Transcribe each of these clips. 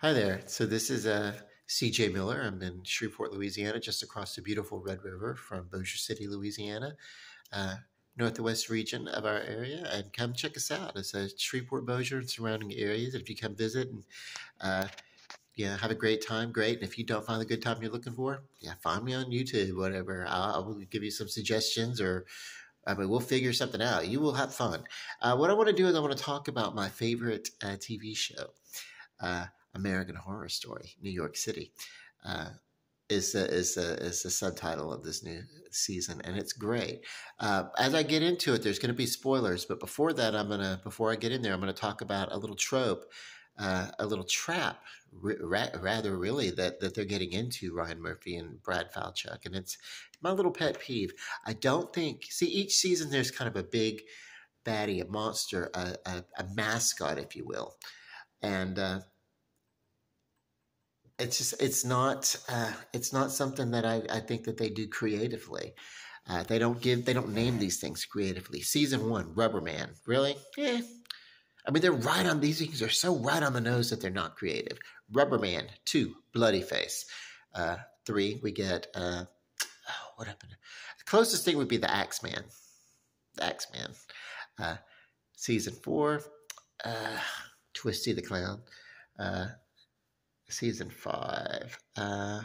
Hi there. So this is CJ Miller. I'm in Shreveport, Louisiana, just across the beautiful Red River from Bossier City, Louisiana, uh, northwest region of our area. And come check us out. It's Shreveport, Bossier, and surrounding areas. If you come visit and uh, yeah, have a great time, great. And if you don't find the good time you're looking for, yeah, find me on YouTube, whatever. I will give you some suggestions, or I mean, we'll figure something out. You will have fun. What I want to do is I want to talk about my favorite TV show. uh, American Horror Story, New York City, uh, is the subtitle of this new season, and it's great. As I get into it, there's going to be spoilers, but before I get in there, I'm gonna talk about a little trope, a little trap, rather really that they're getting into, Ryan Murphy and Brad Falchuk, and it's my little pet peeve. I don't think see each season there's kind of a big baddie, a monster, a mascot, if you will, and it's not something that I think that they do creatively. They don't name these things creatively. Season one, Rubber Man, really? I mean, they're right on these things are so right on the nose that they're not creative. Rubber Man, two, Bloody Face, three, we get what happened? The closest thing would be the Axeman, the Axeman. Uh, Season four, Twisty the Clown. Uh, Season five. A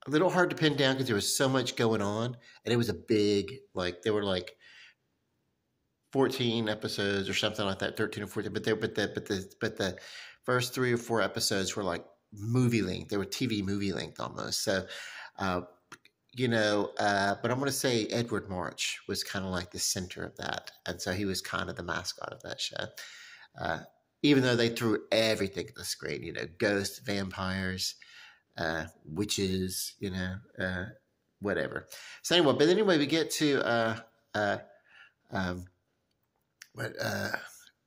little hard to pin down because there was so much going on, and it was a big, like there were like 14 episodes or something like that, 13 or 14. But the first 3 or 4 episodes were like movie length. They were TV movie length almost. So, uh, but I'm going to say Edward March was kind of like the center of that, and so he was kind of the mascot of that show. Uh, Even though they threw everything at the screen, ghosts, vampires, witches, whatever. So anyway, we get to um, what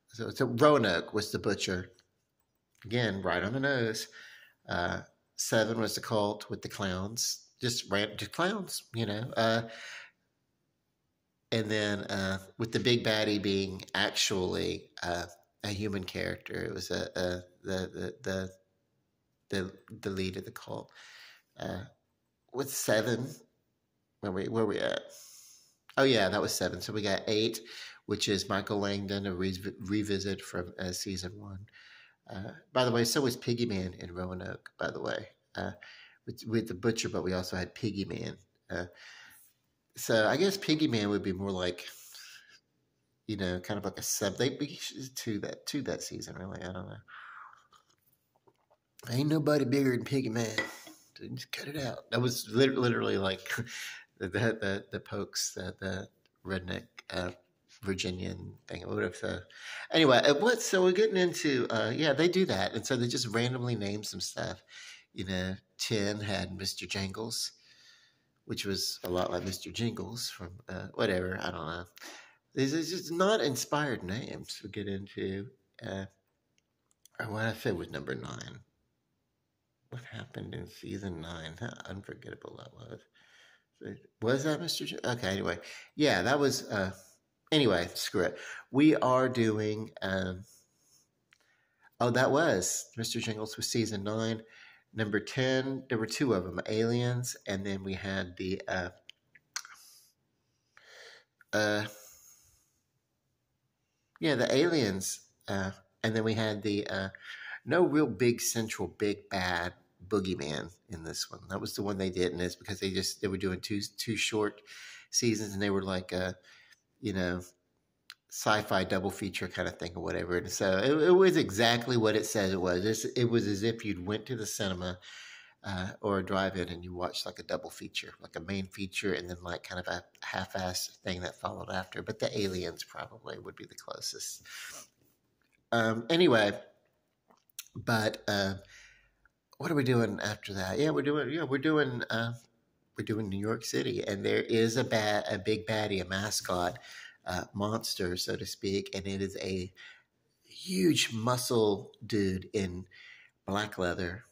so Roanoke was the butcher, again, right on the nose. 7 was the cult with the clowns, just random clowns, and then with the big baddie being actually a human character. It was the lead of the cult. With 7, where we at? Oh yeah, that was 7. So we got 8, which is Michael Langdon, a revisit from season 1. By the way, so was Piggy Man in Roanoke. By the way, with the butcher, but we also had Piggy Man. So I guess Piggy Man would be more like, kind of like a sub. They be to that season, really. I don't know. Ain't nobody bigger than Piggy Man. Just cut it out. That was literally like the Pokes, the redneck Virginian thing. What if anyway? So we're getting into they do that, and so they just randomly name some stuff. 10 had Mr. Jangles, which was a lot like Mr. Jingles from whatever. I don't know. These are just not inspired names. We get into what I said was number 9. What happened in season 9? How unforgettable that was. Was that Mr. Okay, anyway. Yeah, that was... anyway, screw it. We are doing... that was Mr. Jingles was season 9. Number 10, there were 2 of them, Aliens, and then we had the... the aliens, and then we had the no real big central big bad boogeyman in this one. That was the one they did, and it's because they were doing two short seasons, and they were like sci-fi double feature kind of thing or whatever. And so it was exactly what it says it was. It was as if you'd went to the cinema or a drive-in and you watched like a double feature, like a main feature and then like kind of a half-assed thing that followed after. But the aliens probably would be the closest. Anyway, but what are we doing after that? Yeah, we're doing New York City, and there is a big baddie, a mascot, monster, so to speak, and it is a huge muscle dude in black leather.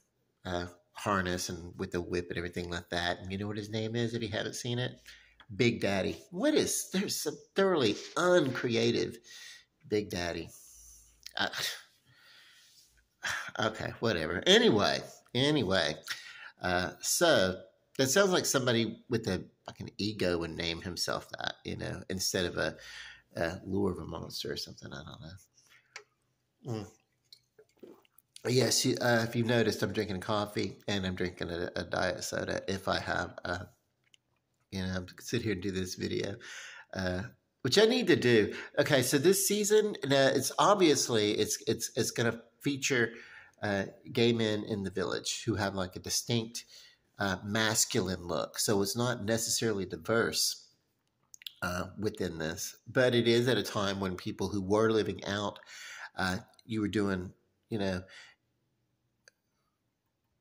Harness and with the whip and everything like that. And you know what his name is if you haven't seen it? Big Daddy. There's some thoroughly uncreative Big Daddy. Okay, whatever. Anyway, so that sounds like somebody with a like an ego would name himself that, instead of a lure of a monster or something. I don't know. Yes, if you've noticed, I'm drinking coffee and I'm drinking a diet soda. If I have, sit here and do this video, uh, which I need to do. Okay, so this season, it's obviously it's going to feature gay men in the village who have like a distinct masculine look. So it's not necessarily diverse within this, but it is at a time when people who were living out, you were doing,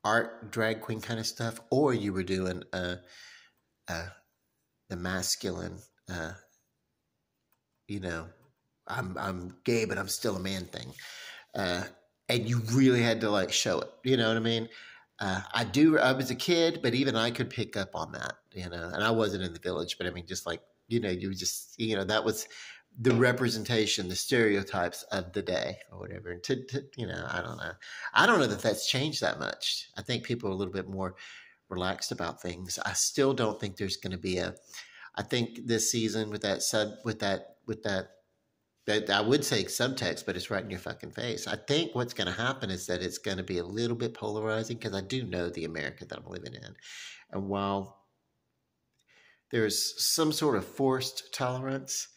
art drag queen kind of stuff, or you were doing uh, the masculine, uh, you know, I'm gay but I'm still a man thing, uh, and you really had to like show it. You know what I mean? I do. I was a kid, but even I could pick up on that. And I wasn't in the village, but I mean, just like you just that was the representation, the stereotypes of the day or whatever. And I don't know. I don't know that that's changed that much. I think people are a little bit more relaxed about things. I still don't think there's going to be a. I think this season with that I would say subtext, but it's right in your fucking face. I think what's going to happen is that it's going to be a little bit polarizing because I do know the America that I'm living in, and while there's some sort of forced tolerance,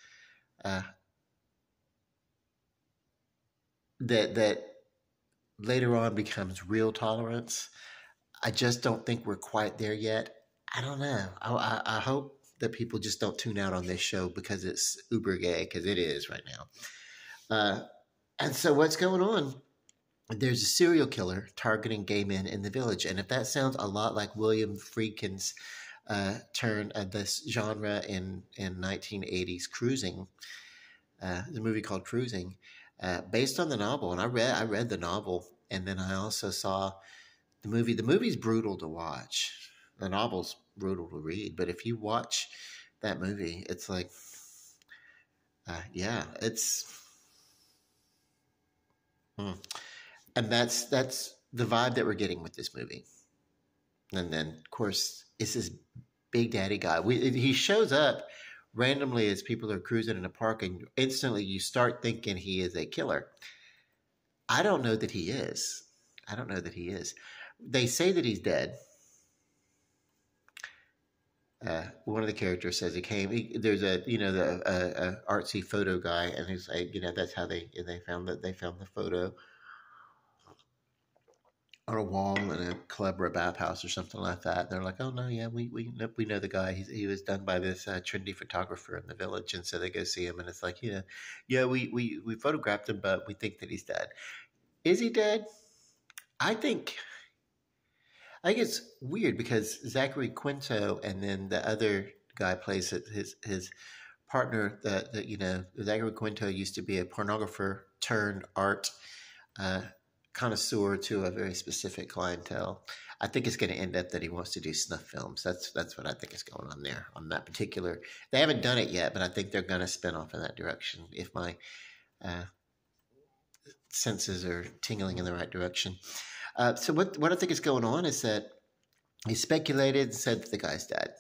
uh, that later on becomes real tolerance. I just don't think we're quite there yet. I don't know. I hope that people just don't tune out on this show because it's uber gay, because it is right now. And so what's going on? There's a serial killer targeting gay men in the village. And if that sounds a lot like William Friedkin's turn of this genre in 1980s Cruising, the movie called Cruising, based on the novel. And I read the novel, and then I also saw the movie. The movie's brutal to watch. The novel's brutal to read. But if you watch that movie, it's like, yeah, it's. And that's the vibe that we're getting with this movie. And then, of course, it's this big daddy guy. He shows up randomly as people are cruising in a park, and instantly you start thinking he is a killer. I don't know that he is. I don't know that he is. They say that he's dead. One of the characters says there's a artsy photo guy, and he's like, that's how they found the photo on a wall in a club or a bathhouse or something like that. They're like, oh no, yeah, we know the guy. He was done by this trendy photographer in the village, and so they go see him, and it's like, yeah, we photographed him, but we think that he's dead. Is he dead? I think it's weird because Zachary Quinto and then the other guy plays his partner. Zachary Quinto used to be a pornographer turned art connoisseur to a very specific clientele. I think it's going to end up that he wants to do snuff films. That's what I think is going on there on that particular. They haven't done it yet, but I think they're going to spin off in that direction if my senses are tingling in the right direction. So what I think is going on is that he speculated and said that the guy's dead,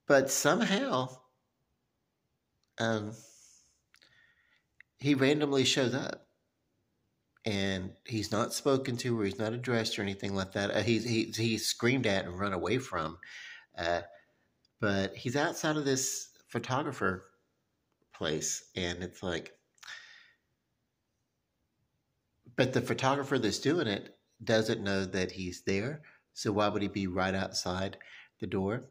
but somehow he randomly shows up. And he's not spoken to, or he's not addressed, or anything like that. He's screamed at and run away from, but he's outside of this photographer place, and it's like, but the photographer that's doing it doesn't know that he's there. So why would he be right outside the door?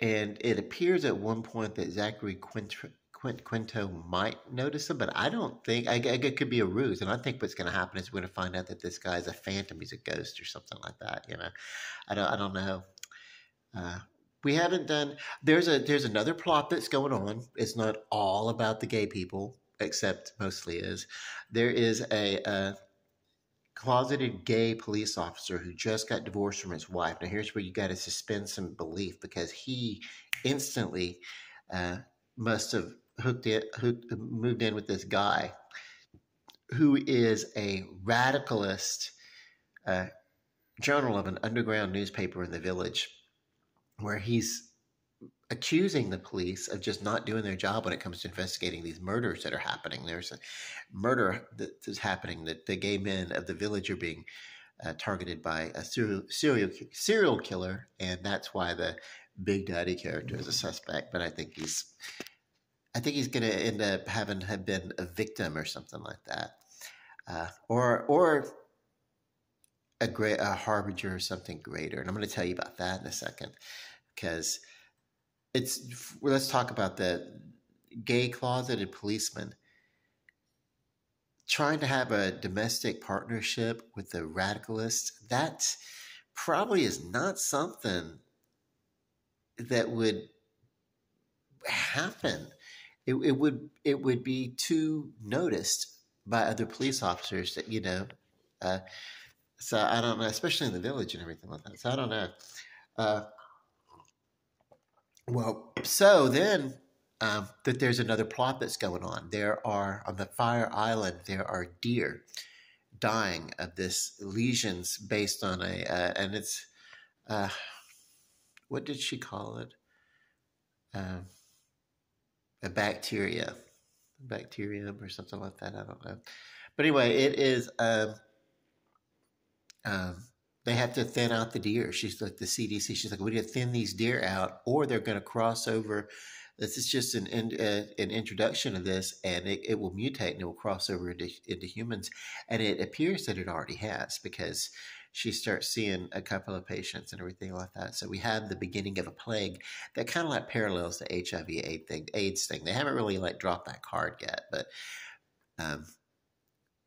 And it appears at one point that Zachary Quinto might notice him, but I don't think. It could be a ruse, and I think what's going to happen is we're going to find out that this guy's a phantom. He's a ghost or something like that. I don't know. We haven't done. There's another plot that's going on. It's not all about the gay people, except mostly is. There is a closeted gay police officer who just got divorced from his wife. Now, here's where you got to suspend some belief, because he instantly must have moved in with this guy who is a radicalist uh, journal of an underground newspaper in the village, where he's accusing the police of just not doing their job when it comes to investigating these murders that are happening. There's a murder that is happening that the gay men of the village are being targeted by a serial killer, and that's why the Big Daddy character is a suspect. But I think he's going to end up having have been a victim or something like that, or a harbinger or something greater. And I'm going to tell you about that in a second, because let's talk about the gay closeted policeman trying to have a domestic partnership with the radicalist. That probably is not something that would happen. It would be too noticed by other police officers that so I don't know, especially in the village and everything like that. So I don't know. Uh, so then that there's another plot that's going on. There are on the Fire Island. There are deer dying of this lesions based on and it's what did she call it? A bacterium or something like that. I don't know. But anyway, it is. They have to thin out the deer. She's like the CDC. She's like, we need to thin these deer out, or they're going to cross over. This is just an introduction of this, and it will mutate and it will cross over into humans. And it appears that it already has, because she starts seeing a couple of patients and everything like that. So we have the beginning of a plague that kind of like parallels the HIV/AIDS thing. They haven't really like dropped that card yet, but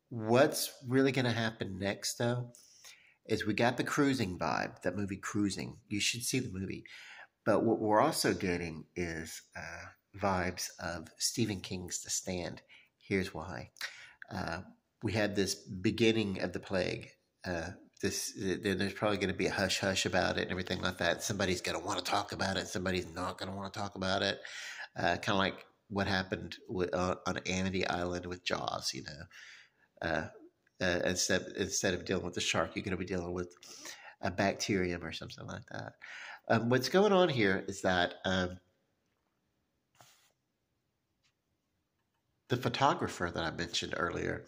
what's really going to happen next though is we got the Cruising vibe, that movie Cruising. You should see the movie. But what we're also getting is vibes of Stephen King's The Stand. Here's why. We had this beginning of the plague. There's probably going to be a hush hush about it and everything like that. Somebody's going to want to talk about it. Somebody's not going to want to talk about it. Kind of like what happened on Amity Island with Jaws, instead of dealing with the shark, you're going to be dealing with a bacterium or something like that. What's going on here is that the photographer that I mentioned earlier,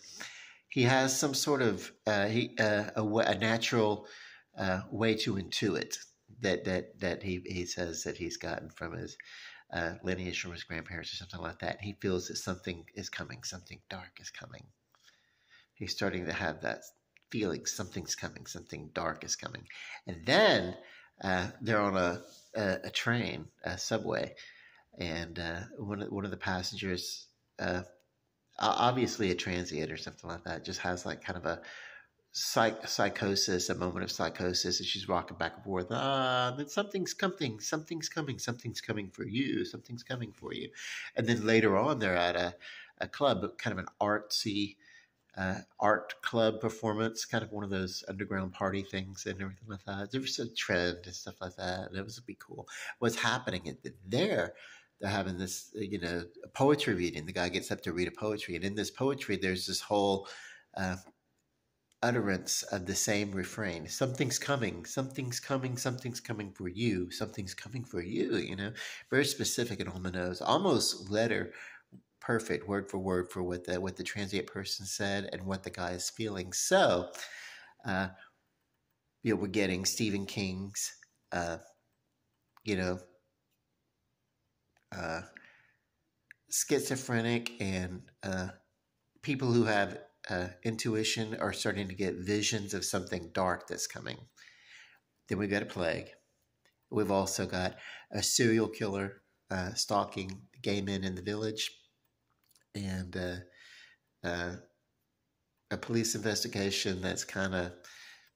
he has some sort of a natural way to intuit that he says that he's gotten from his lineage from his grandparents or something like that. He feels that something is coming, something dark is coming. He's starting to have that feeling, something's coming, something dark is coming. And then they're on a train, a subway, and one of the passengers, obviously a transient or something like that, just has like kind of a psychosis, a moment of psychosis, and she's rocking back and forth. Then something's coming, something's coming, something's coming for you, something's coming for you. And then later on, they're at a club, kind of an artsy art club performance, kind of one of those underground party things and everything like that. There was a trend and stuff like that, and it was be cool. What's happening they're having this, a poetry reading. The guy gets up to read a poetry, and in this poetry, there's this whole utterance of the same refrain: "Something's coming, something's coming, something's coming for you, something's coming for you." Very specific and on the nose, almost letter perfect, word for word, for what the transient person said and what the guy is feeling. So, we're getting Stephen King's, schizophrenic and people who have intuition are starting to get visions of something dark that's coming. Then we've got a plague. We've also got a serial killer stalking gay men in the village, and a police investigation that's kind of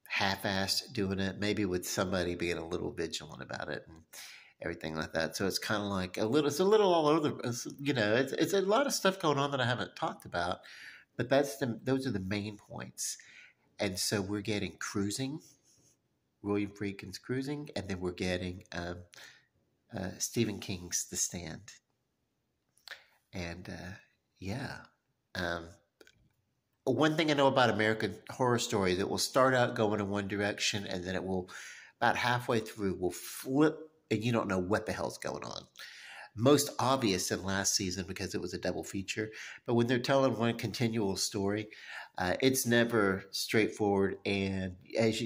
half-assed doing it, maybe with somebody being a little vigilant about it and everything like that. So it's kind of like it's a little all over. It's a lot of stuff going on that I haven't talked about, but those are the main points. And so we're getting Cruising, William Friedkin's Cruising, and then we're getting Stephen King's The Stand. And yeah, one thing I know about American Horror Stories, it will start out going in one direction, and then it will, about halfway through, will flip, and you don't know what the hell's going on. Most obvious in last season because it was a double feature, but when they're telling one continual story, it's never straightforward, and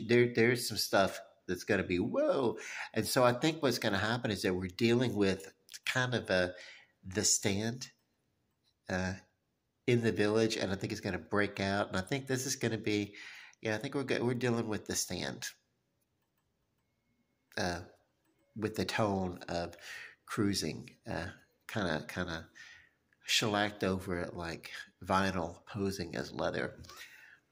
there's some stuff that's going to be whoa. And so I think what's going to happen is that we're dealing with kind of the stand. Uh, in the village, and I think it's going to break out. And I think this is going to be, yeah, I think we're dealing with the stand, uh, with the tone of cruising, kind of shellacked over it like vinyl posing as leather.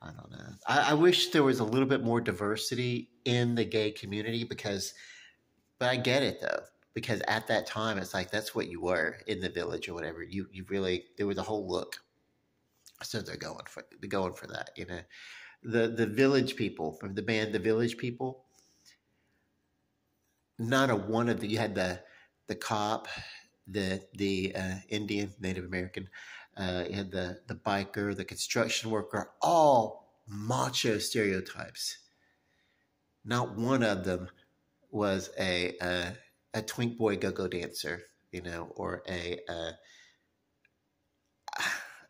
I don't know. I wish there was a little bit more diversity in the gay community but I get it though. Because at that time, it's like that's what you were in the village or whatever. You really there was a whole look. So they're going for that, The Village People from the band The Village People. Not a one of the you had the cop, the Indian Native American, you had the biker, the construction worker, all macho stereotypes. Not one of them was a twink boy go-go dancer, or a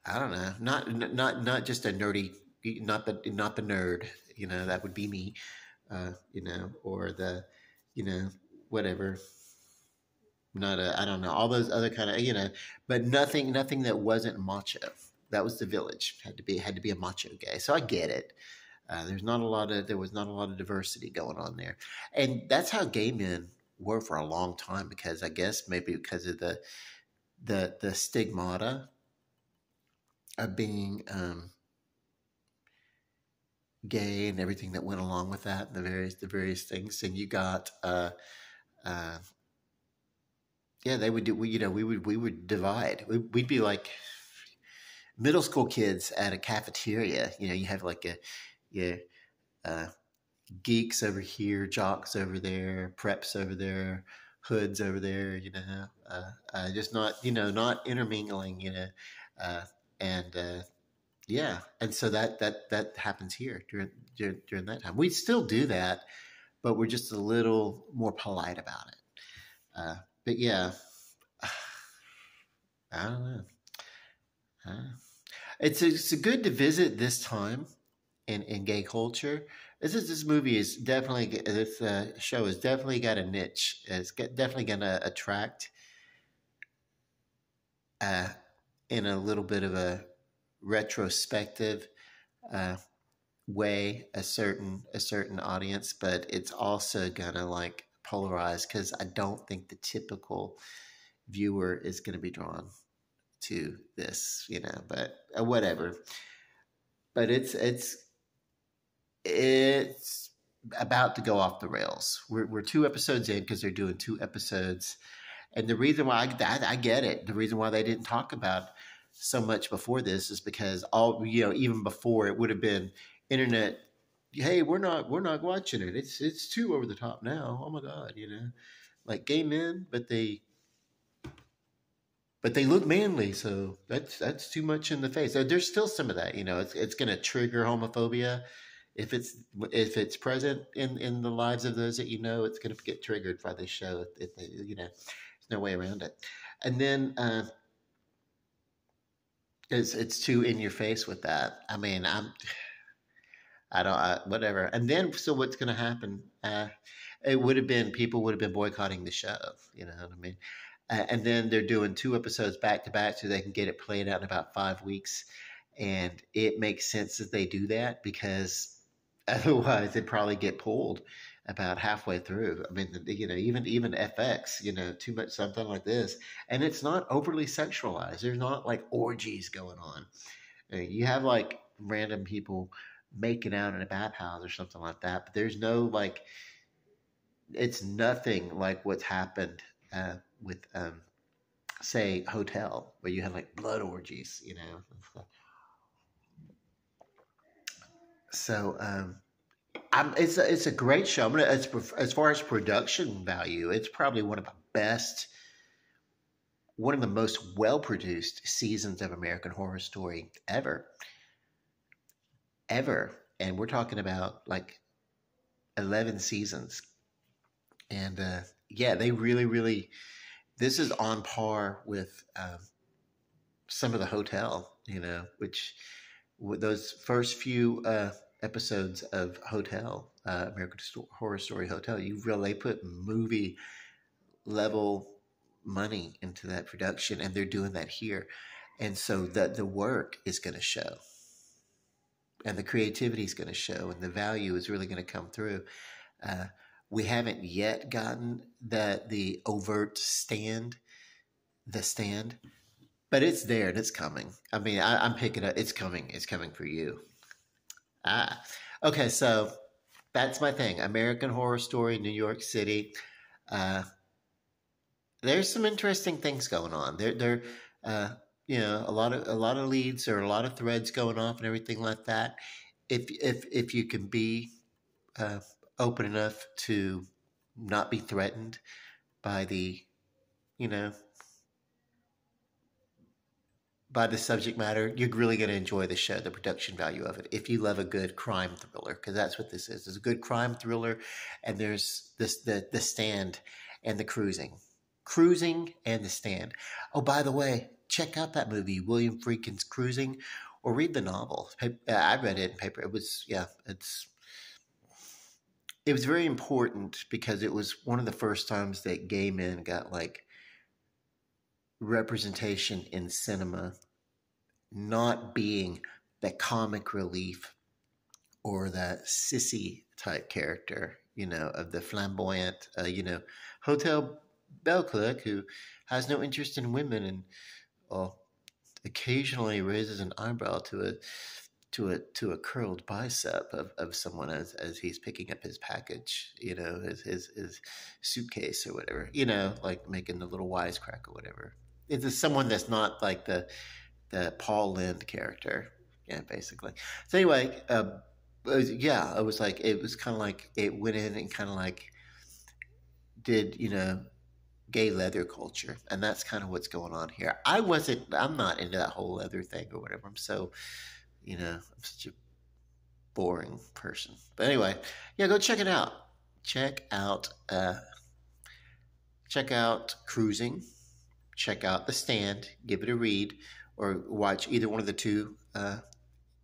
I don't know, not just a nerdy, not the nerd, that would be me, or the, whatever, not a, I don't know, all those other kind of, but nothing that wasn't macho. That was the village. Had to be a macho gay. So I get it. There was not a lot of diversity going on there, and that's how gay men were for a long time. Because I guess maybe because of the stigmata of being gay and everything that went along with that, and the various things. And you got uh, yeah, they would do. We would divide. We'd be like middle school kids at a cafeteria. You have like yeah, uh, geeks over here, jocks over there, preps over there, hoods over there. Just not intermingling. Uh, and Yeah, and so that happens here during that time. We still do that, but we're just a little more polite about it. But yeah, I don't know. Uh, it's a good to visit this time in gay culture. This movie is definitely this show has definitely got a niche. Definitely going to attract uh, in a little bit of a retrospective uh, way a certain audience, but it's also gonna like polarize because I don't think the typical viewer is gonna be drawn to this, but whatever. But it's about to go off the rails. We're 2 episodes in because they're doing 2 episodes, and the reason why I get it, the reason why they didn't talk about so much before this is because even before it would have been internet. Hey, we're not watching it. It's too over the top now. Oh my god, like gay men, but they look manly, so that's too much in the face. So there's still some of that. It's going to trigger homophobia if it's present in the lives of those that it's going to get triggered by this show. There's no way around it. And then it's too in your face with that. I mean, I don't, whatever. And then, so what's going to happen? People would have been boycotting the show. You know what I mean? And then they're doing 2 episodes back to back so they can get it played out in about 5 weeks. And it makes sense that they do that because otherwise they'd probably get pulled about halfway through. I mean, even FX, too much something like this. And it's not overly sexualized. There's not like orgies going on. You have like random people making out in a bathhouse or something like that, but there's no like, it's nothing like what's happened with say Hotel, where you have like blood orgies. So it's a great show. As far as production value, it's probably one of the most well produced seasons of American Horror Story ever. ever. And we're talking about like 11 seasons. And yeah, they really, really, this is on par with some of the hotel, which those first few episodes of Hotel, Horror Story Hotel, you really put movie level money into that production, and they're doing that here. And so the work is going to show, and the creativity is going to show, and the value is really going to come through. Uh, we haven't yet gotten the overt the stand, but it's there and it's coming. I mean, I'm picking up. It's coming. It's coming for you. Ah, okay. So that's my thing. American Horror Story, New York City. Uh, there's some interesting things going on. Uh, a lot of leads or a lot of threads going off and everything like that. If you can be uh, open enough to not be threatened by you know by the subject matter, you're really going to enjoy the show, the production value of it. If you love a good crime thriller, because that's what this is. It's a good crime thriller, and there's the stand and the cruising and the stand. Oh, by the way, check out that movie, William Friedkin's Cruising, or read the novel. I read it in paper. It was very important because it was one of the first times that gay men got like representation in cinema, not being the comic relief or that sissy type character, of the flamboyant, Hotel belle clerk who has no interest in women and well, occasionally raises an eyebrow to a curled bicep of someone as he's picking up his package, his suitcase or whatever, like making the little wisecrack or whatever. It's someone that's not like the Paul Lynde character, yeah, basically. So anyway, it was kind of like it went in and kind of like did gay leather culture, and that's kind of what's going on here. I'm not into that whole leather thing or whatever. I'm such a boring person. But anyway, yeah, go check it out. Check out check out Cruising. Check out The Stand. Give it a read, or watch either one of the two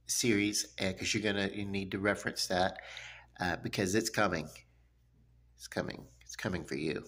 series, because you need to reference that because it's coming. It's coming. It's coming for you.